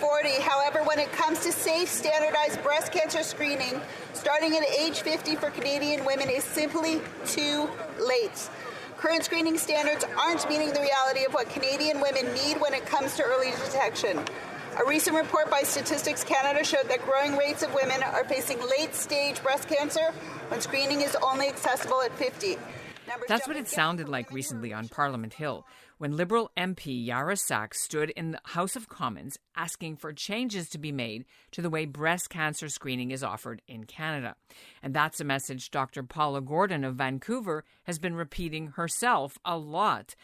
40. However, when it comes to safe, standardized breast cancer screening, starting at age 50 for Canadian women is simply too late. Current screening standards aren't meeting the reality of what Canadian women need when it comes to early detection. A recent report by Statistics Canada showed that growing rates of women are facing late-stage breast cancer when screening is only accessible at 50. That's what it sounded like recently on Parliament Hill when Liberal MP Yara Sachs stood in the House of Commons asking for changes to be made to the way breast cancer screening is offered in Canada. And that's a message Dr. Paula Gordon of Vancouver has been repeating herself a lot.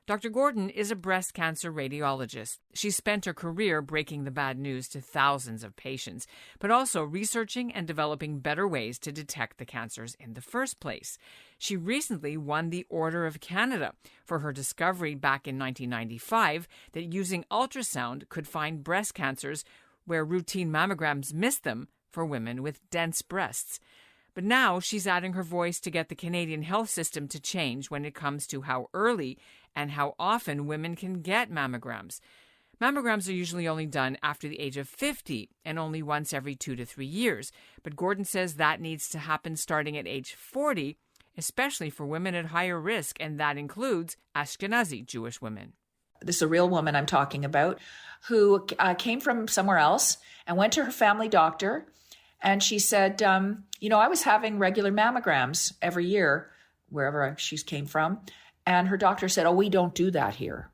Dr. Gordon is a breast cancer radiologist. She spent her career breaking the bad news to thousands of patients, but also researching and developing better ways to detect the cancers in the first place. She recently won the Order of Canada for her discovery back in 1995 that using ultrasound could find breast cancers where routine mammograms missed them for women with dense breasts. But now she's adding her voice to get the Canadian health system to change when it comes to how early and how often women can get mammograms. Mammograms are usually only done after the age of 50 and only once every 2 to 3 years. But Gordon says that needs to happen starting at age 40, especially for women at higher risk, and that includes Ashkenazi Jewish women. This is a real woman I'm talking about who came from somewhere else and went to her family doctor. And she said, I was having regular mammograms every year, wherever she came from. And her doctor said, we don't do that here.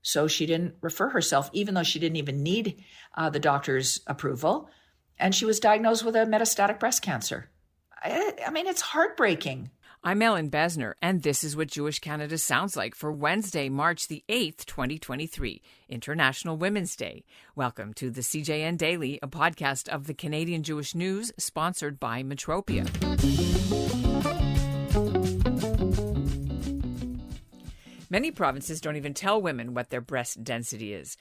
So she didn't refer herself, even though she didn't even need the doctor's approval. And she was diagnosed with a metastatic breast cancer. I mean, it's heartbreaking. I'm Ellen Besner, and this is what Jewish Canada sounds like for Wednesday, March the 8th, 2023, International Women's Day. Welcome to the CJN Daily, a podcast of the Canadian Jewish News, sponsored by Metropia. Many provinces don't even tell women what their breast density is.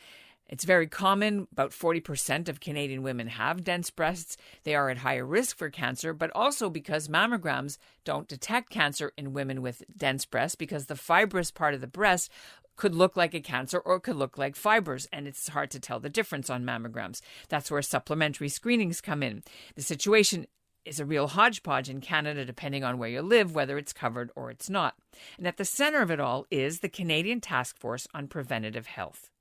It's very common. About 40% of Canadian women have dense breasts. They are at higher risk for cancer, but also because mammograms don't detect cancer in women with dense breasts because the fibrous part of the breast could look like a cancer or it could look like fibers, and it's hard to tell the difference on mammograms. That's where supplementary screenings come in. The situation is a real hodgepodge in Canada, depending on where you live, whether it's covered or it's not. And at the center of it all is the Canadian Task Force on Preventative Health.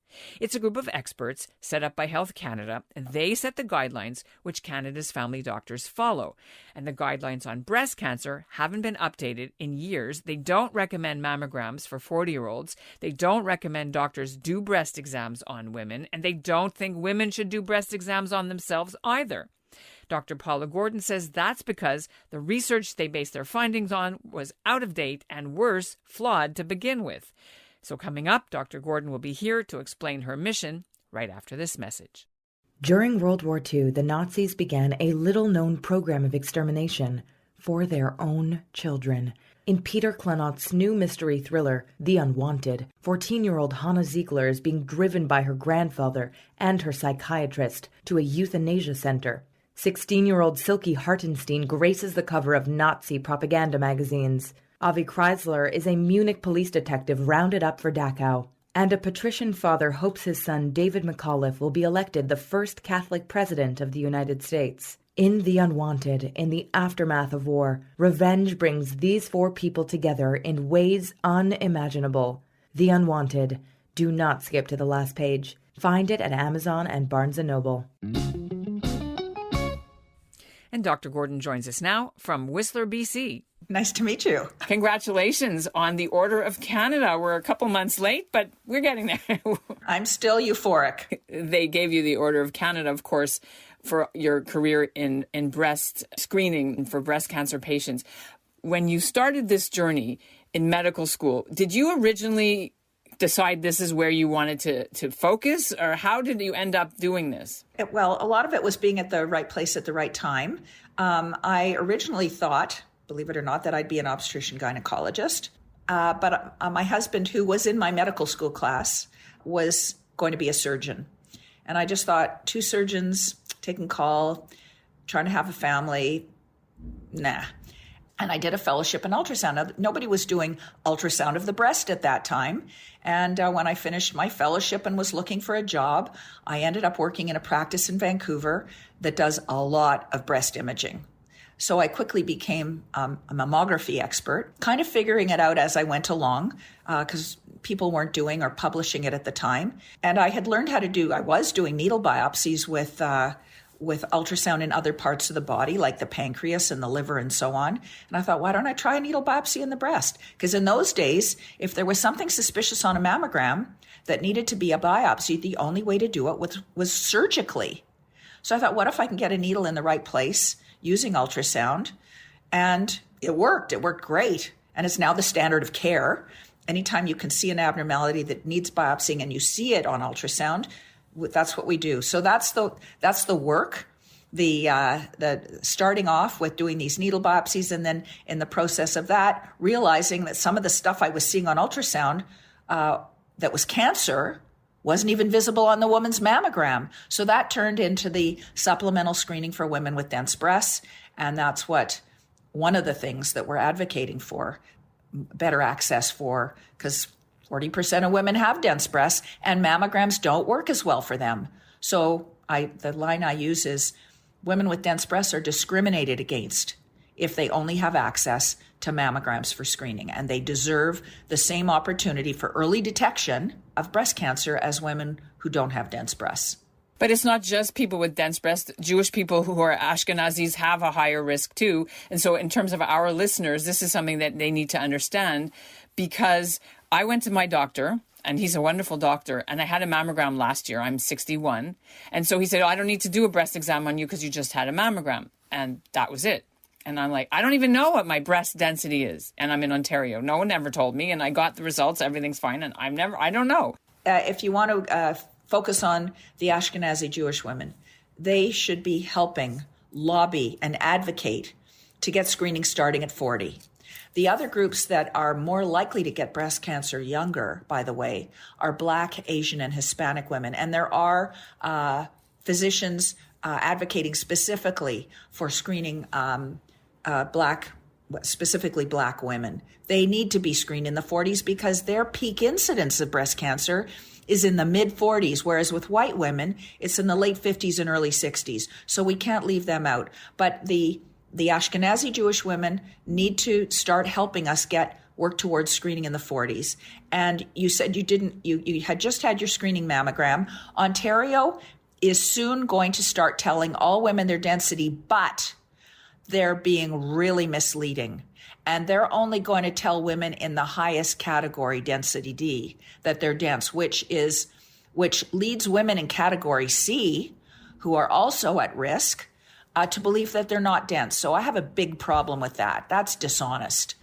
It's a group of experts set up by Health Canada, and they set the guidelines which Canada's family doctors follow. And the guidelines on breast cancer haven't been updated in years. They don't recommend mammograms for 40-year-olds. They don't recommend doctors do breast exams on women, and they don't think women should do breast exams on themselves either. Dr. Paula Gordon says that's because the research they based their findings on was out of date and worse, flawed to begin with. So coming up, Dr. Gordon will be here to explain her mission right after this message. During World War II, the Nazis began a little-known program of extermination for their own children. In Peter Clanott's new mystery thriller, The Unwanted, 14-year-old Hannah Ziegler is being driven by her grandfather and her psychiatrist to a euthanasia center. 16-year-old Silke Hartenstein graces the cover of Nazi propaganda magazines. Avi Kreisler is a Munich police detective rounded up for Dachau. And a patrician father hopes his son David McAuliffe will be elected the first Catholic president of the United States. In The Unwanted, in the aftermath of war, revenge brings these four people together in ways unimaginable. The Unwanted. Do not skip to the last page. Find it at Amazon and Barnes & Noble. And Dr. Gordon joins us now from Whistler, BC. Nice to meet you. Congratulations on the Order of Canada. We're a couple months late, but we're getting there. I'm still euphoric. They gave you the Order of Canada, of course, for your career in breast screening for breast cancer patients. When you started this journey in medical school, did you originally decide this is where you wanted to focus, or how did you end up doing this? Well, a lot of it was being at the right place at the right time. I originally thought, believe it or not, that I'd be an obstetrician gynecologist. But my husband, who was in my medical school class, was going to be a surgeon. And I just thought, two surgeons taking call, trying to have a family, nah. And I did a fellowship in ultrasound. Now, nobody was doing ultrasound of the breast at that time. And when I finished my fellowship and was looking for a job, I ended up working in a practice in Vancouver that does a lot of breast imaging. So I quickly became a mammography expert, kind of figuring it out as I went along, because people weren't doing or publishing it at the time. And I had learned I was doing needle biopsies with ultrasound in other parts of the body, like the pancreas and the liver and so on. And I thought, why don't I try a needle biopsy in the breast? Because in those days, if there was something suspicious on a mammogram that needed to be a biopsy, the only way to do it was surgically. So I thought, what if I can get a needle in the right place using ultrasound? And it worked. It worked great. And it's now the standard of care. Anytime you can see an abnormality that needs biopsying and you see it on ultrasound, that's what we do. So that's the work, the starting off with doing these needle biopsies, and then in the process of that, realizing that some of the stuff I was seeing on ultrasound that was cancer wasn't even visible on the woman's mammogram. So that turned into the supplemental screening for women with dense breasts, and that's one of the things that we're advocating for, better access for, because 40% of women have dense breasts, and mammograms don't work as well for them. So the line I use is women with dense breasts are discriminated against if they only have access to mammograms for screening, and they deserve the same opportunity for early detection of breast cancer as women who don't have dense breasts. But it's not just people with dense breasts. Jewish people who are Ashkenazis have a higher risk too. And so in terms of our listeners, this is something that they need to understand, because I went to my doctor, and he's a wonderful doctor, and I had a mammogram last year. I'm 61. And so he said, I don't need to do a breast exam on you because you just had a mammogram. And that was it. And I'm like, I don't even know what my breast density is. And I'm in Ontario. No one ever told me. And I got the results. Everything's fine. And I don't know. If you want to focus on the Ashkenazi Jewish women, they should be helping lobby and advocate to get screening starting at 40. The other groups that are more likely to get breast cancer younger, by the way, are Black, Asian, and Hispanic women. And there are physicians advocating specifically for screening specifically Black women. They need to be screened in the 40s because their peak incidence of breast cancer is in the mid-40s, whereas with white women, it's in the late 50s and early 60s. So we can't leave them out. But the Ashkenazi Jewish women need to start helping us work towards screening in the 40s. And you said you had just had your screening mammogram. Ontario is soon going to start telling all women their density, but they're being really misleading. And they're only going to tell women in the highest category, density D, that they're dense, which leads women in category C, who are also at risk, to believe that they're not dense. So I have a big problem with that. That's dishonest.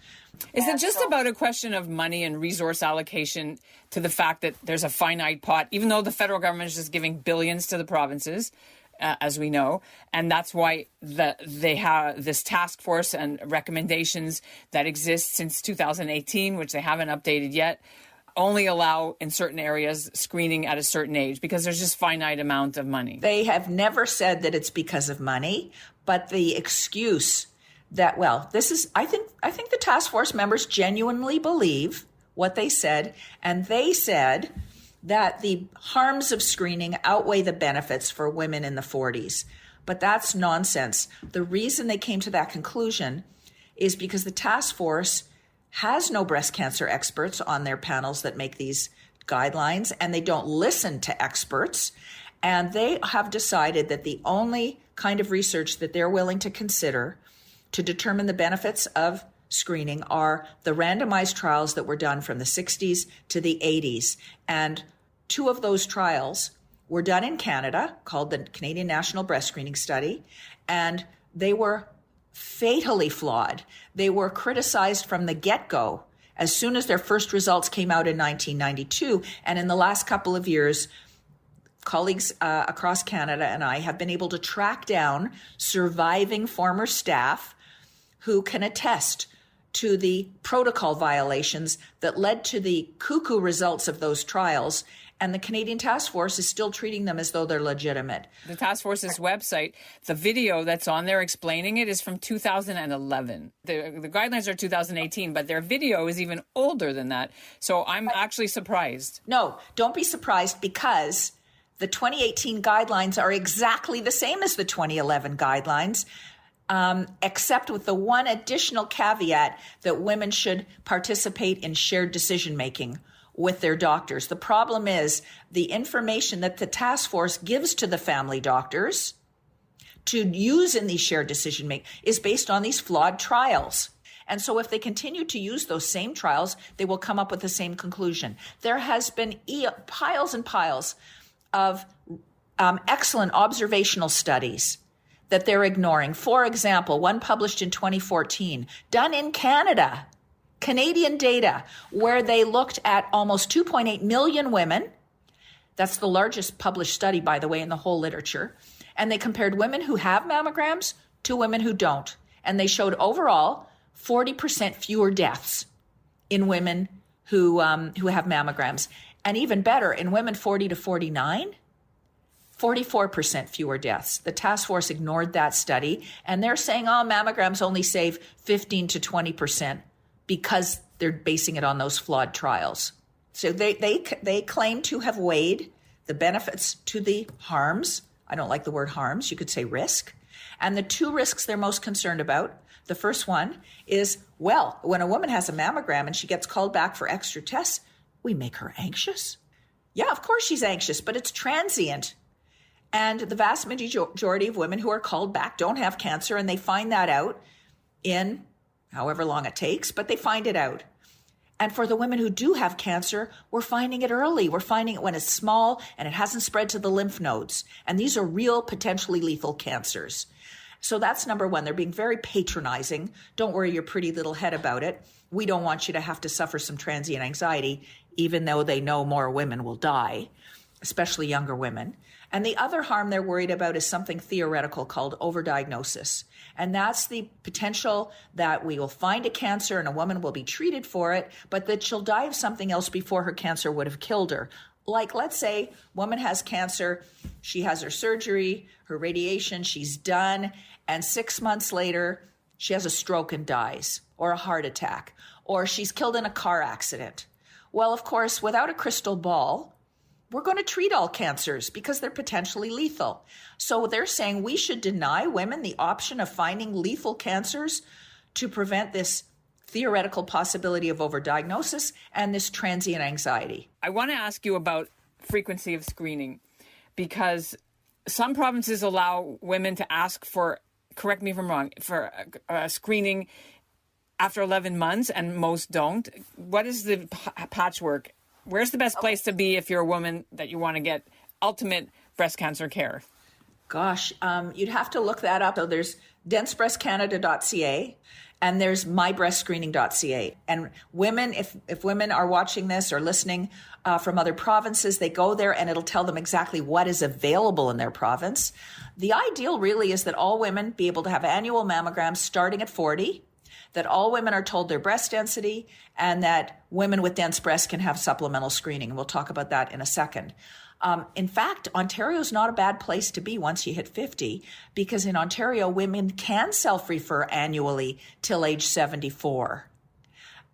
Is it just about a question of money and resource allocation to the fact that there's a finite pot, even though the federal government is just giving billions to the provinces, as we know, and that's why they have this task force and recommendations that exist since 2018, which they haven't updated yet, only allow in certain areas screening at a certain age because there's just finite amount of money. They have never said that it's because of money, but the excuse that, I think the task force members genuinely believe what they said, and they said that the harms of screening outweigh the benefits for women in the 40s. But that's nonsense. The reason they came to that conclusion is because the task force has no breast cancer experts on their panels that make these guidelines, and they don't listen to experts. And they have decided that the only kind of research that they're willing to consider to determine the benefits of screening are the randomized trials that were done from the 60s to the 80s. And two of those trials were done in Canada, called the Canadian National Breast Screening Study, and they were fatally flawed. They were criticized from the get-go as soon as their first results came out in 1992. And in the last couple of years, colleagues across Canada and I have been able to track down surviving former staff who can attest to the protocol violations that led to the cuckoo results of those trials And the Canadian Task Force is still treating them as though they're legitimate. The task force's website, the video that's on there explaining it is from 2011. The guidelines are 2018, but their video is even older than that. So I'm actually surprised. No, don't be surprised, because the 2018 guidelines are exactly the same as the 2011 guidelines, except with the one additional caveat that women should participate in shared decision-making with their doctors. The problem is the information that the task force gives to the family doctors to use in these shared decision making is based on these flawed trials. And so if they continue to use those same trials, they will come up with the same conclusion. There has been piles and piles of excellent observational studies that they're ignoring. For example, one published in 2014, done in Canada, Canadian data, where they looked at almost 2.8 million women. That's the largest published study, by the way, in the whole literature. And they compared women who have mammograms to women who don't. And they showed overall 40% fewer deaths in women who have mammograms. And even better, in women 40 to 49, 44% fewer deaths. The task force ignored that study. And they're saying, oh, mammograms only save 15 to 20%. Because they're basing it on those flawed trials. So they claim to have weighed the benefits to the harms. I don't like the word harms. You could say risk. And the two risks they're most concerned about, the first one is, well, when a woman has a mammogram and she gets called back for extra tests, we make her anxious. Yeah, of course she's anxious, but it's transient. And the vast majority of women who are called back don't have cancer, and they find that out in however long it takes, but they find it out. And for the women who do have cancer, we're finding it early. We're finding it when it's small and it hasn't spread to the lymph nodes. And these are real, potentially lethal cancers. So that's number one. They're being very patronizing. Don't worry your pretty little head about it. We don't want you to have to suffer some transient anxiety, even though they know more women will die, especially younger women. And the other harm they're worried about is something theoretical called overdiagnosis. And that's the potential that we will find a cancer and a woman will be treated for it, but that she'll die of something else before her cancer would have killed her. Like, let's say woman has cancer, she has her surgery, her radiation, she's done, and 6 months later, she has a stroke and dies, or a heart attack, or she's killed in a car accident. Well, of course, without a crystal ball, we're going to treat all cancers because they're potentially lethal. So they're saying we should deny women the option of finding lethal cancers to prevent this theoretical possibility of overdiagnosis and this transient anxiety. I want to ask you about frequency of screening, because some provinces allow women to ask for, correct me if I'm wrong, for screening after 11 months and most don't. What is the patchwork? Where's the best place to be if you're a woman that you want to get ultimate breast cancer care? Gosh, you'd have to look that up. So there's densebreastcanada.ca and there's mybreastscreening.ca. And women, if women are watching this or listening from other provinces, they go there and it'll tell them exactly what is available in their province. The ideal really is that all women be able to have annual mammograms starting at 40, that all women are told their breast density, and that women with dense breasts can have supplemental screening. And we'll talk about that in a second. In fact, Ontario is not a bad place to be once you hit 50, because in Ontario, women can self-refer annually till age 74.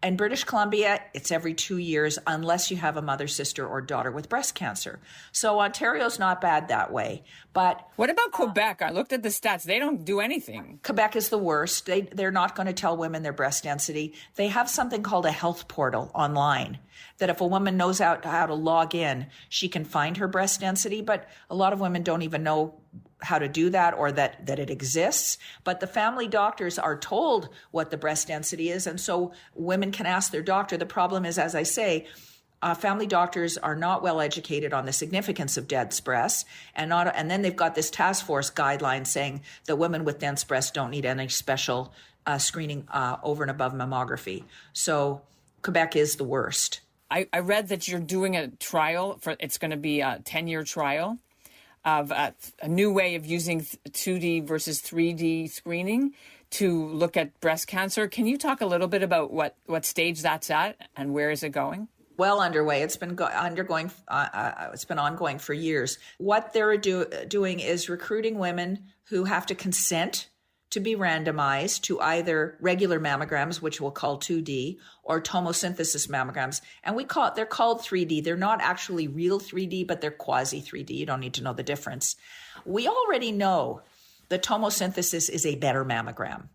In British Columbia, it's every 2 years unless you have a mother, sister, or daughter with breast cancer. So Ontario's not bad that way. But what about Quebec? I looked at the stats. They don't do anything. Quebec is the worst. They're not going to tell women their breast density. They have something called a health portal online that if a woman knows how to log in, she can find her breast density. But a lot of women don't even know how to do that or that it exists. But the family doctors are told what the breast density is. And so women can ask their doctor. The problem is, as I say, family doctors are not well educated on the significance of dense breasts. And then they've got this task force guideline saying that women with dense breasts don't need any special screening over and above mammography. So Quebec is the worst. I read that you're doing a trial it's going to be a 10-year trial of a new way of using 2D versus 3D screening to look at breast cancer. Can you talk a little bit about what stage that's at and where is it going? well underway. It's been it's been ongoing for years. What they're doing is recruiting women who have to consent to be randomized to either regular mammograms, which we'll call 2D, or tomosynthesis mammograms. And they're called 3D. They're not actually real 3D, but they're quasi 3D. You don't need to know the difference. We already know that tomosynthesis is a better mammogram.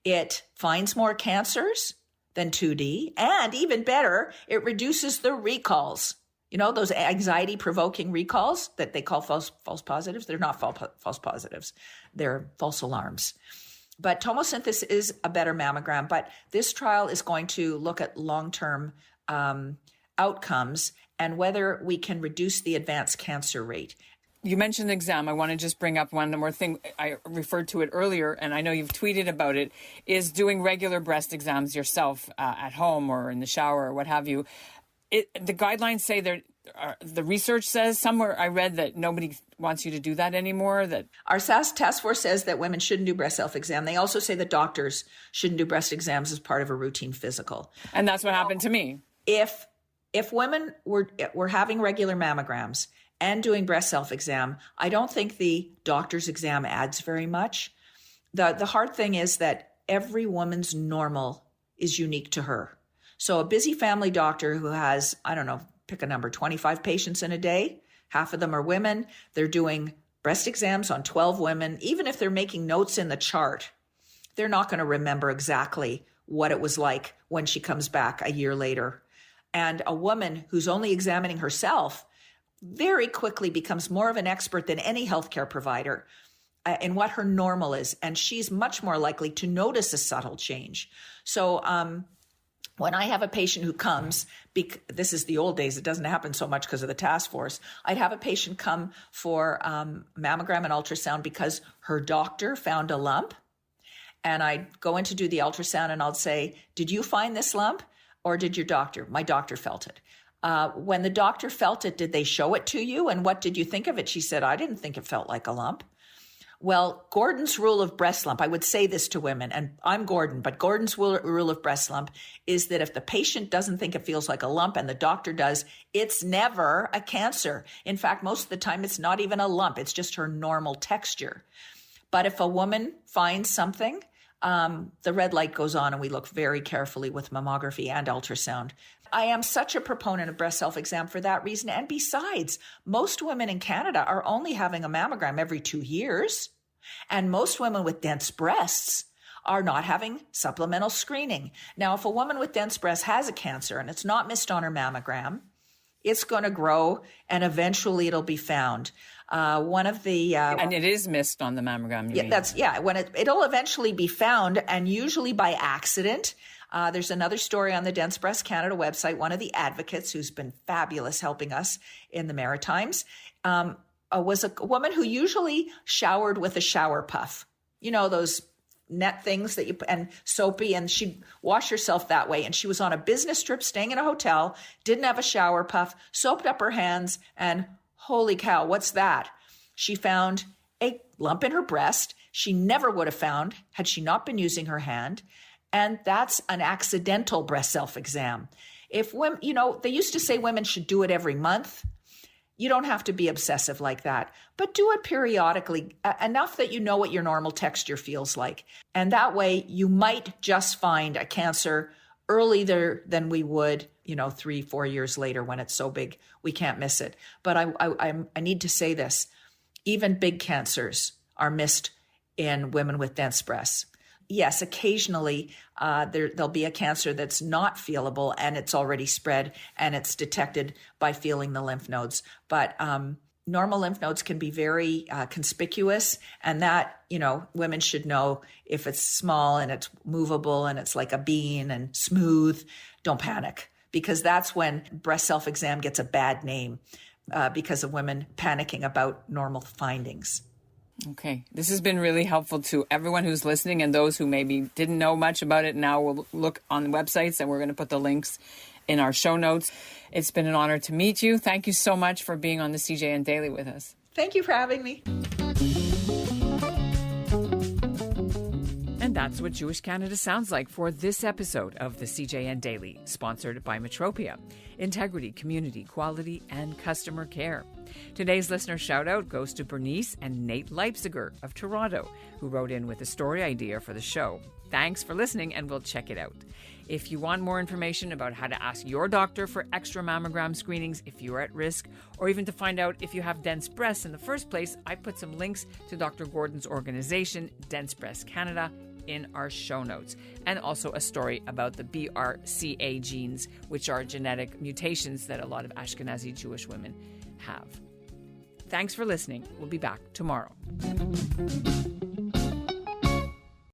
It finds more cancers than 2D, and even better, it reduces the recalls. You know, those anxiety-provoking recalls that they call false positives? They're not false positives. They're false alarms. But tomosynthesis is a better mammogram, but this trial is going to look at long-term outcomes and whether we can reduce the advanced cancer rate. You mentioned exam. I want to just bring up one more thing. I referred to it earlier, and I know you've tweeted about it, is doing regular breast exams yourself at home or in the shower or what have you. The guidelines say the research says somewhere I read that nobody wants you to do that anymore. That our SAS task force says that women shouldn't do breast self-exam. They also say that doctors shouldn't do breast exams as part of a routine physical. And that's what happened to me. If women were having regular mammograms and doing breast self-exam, I don't think the doctor's exam adds very much. The hard thing is that every woman's normal is unique to her. So a busy family doctor who has, I don't know, pick a number, 25 patients in a day, half of them are women. They're doing breast exams on 12 women. Even if they're making notes in the chart, they're not going to remember exactly what it was like when she comes back a year later. And a woman who's only examining herself very quickly becomes more of an expert than any healthcare provider in what her normal is. And she's much more likely to notice a subtle change. So, when I have a patient who comes, this is the old days, it doesn't happen so much because of the task force. I'd have a patient come for mammogram and ultrasound because her doctor found a lump. And I'd go in to do the ultrasound and I'll say, did you find this lump or did your doctor? My doctor felt it. When the doctor felt it, did they show it to you? And what did you think of it? She said, I didn't think it felt like a lump. Well, Gordon's rule of breast lump, I would say this to women, and I'm Gordon, but Gordon's rule of breast lump is that if the patient doesn't think it feels like a lump and the doctor does, it's never a cancer. In fact, most of the time, it's not even a lump. It's just her normal texture. But if a woman finds something, the red light goes on and we look very carefully with mammography and ultrasound. I am such a proponent of breast self-exam for that reason. And besides, most women in Canada are only having a mammogram every 2 years. And most women with dense breasts are not having supplemental screening. Now, if a woman with dense breasts has a cancer and it's not missed on her mammogram, it's going to grow and eventually it'll be found. And it is missed on the mammogram. It'll eventually be found, and usually by accident. There's another story on the Dense Breast Canada website. One of the advocates who's been fabulous helping us in the Maritimes was a woman who usually showered with a shower puff. You know, those net things that and soapy, and she'd wash herself that way. And she was on a business trip staying in a hotel, didn't have a shower puff, soaped up her hands, and holy cow, what's that? She found a lump in her breast she never would have found had she not been using her hand. And that's an accidental breast self-exam. If women, they used to say women should do it every month. You don't have to be obsessive like that, but do it periodically, enough that you know what your normal texture feels like. And that way you might just find a cancer earlier than we would, 3-4 years later when it's so big we can't miss it. But I need to say this, even big cancers are missed in women with dense breasts. Yes, occasionally there'll be a cancer that's not feelable and it's already spread and it's detected by feeling the lymph nodes. But normal lymph nodes can be very conspicuous, and that, women should know if it's small and it's movable and it's like a bean and smooth, don't panic, because that's when breast self-exam gets a bad name because of women panicking about normal findings. Okay. This has been really helpful to everyone who's listening, and those who maybe didn't know much about it now will look on the websites, and we're going to put the links in our show notes. It's been an honor to meet you. Thank you so much for being on the CJN Daily with us. Thank you for having me. And That's what Jewish Canada sounds like for this episode of the CJN Daily, sponsored by Metropia. Integrity, community, quality, and customer care. Today's listener shout-out goes to Bernice and Nate Leipziger of Toronto, who wrote in with a story idea for the show. Thanks for listening, and we'll check it out. If you want more information about how to ask your doctor for extra mammogram screenings if you're at risk, or even to find out if you have dense breasts in the first place, I put some links to Dr. Gordon's organization, Dense Breast Canada, in our show notes, and also a story about the BRCA genes, which are genetic mutations that a lot of Ashkenazi Jewish women have. Thanks for listening. We'll be back tomorrow.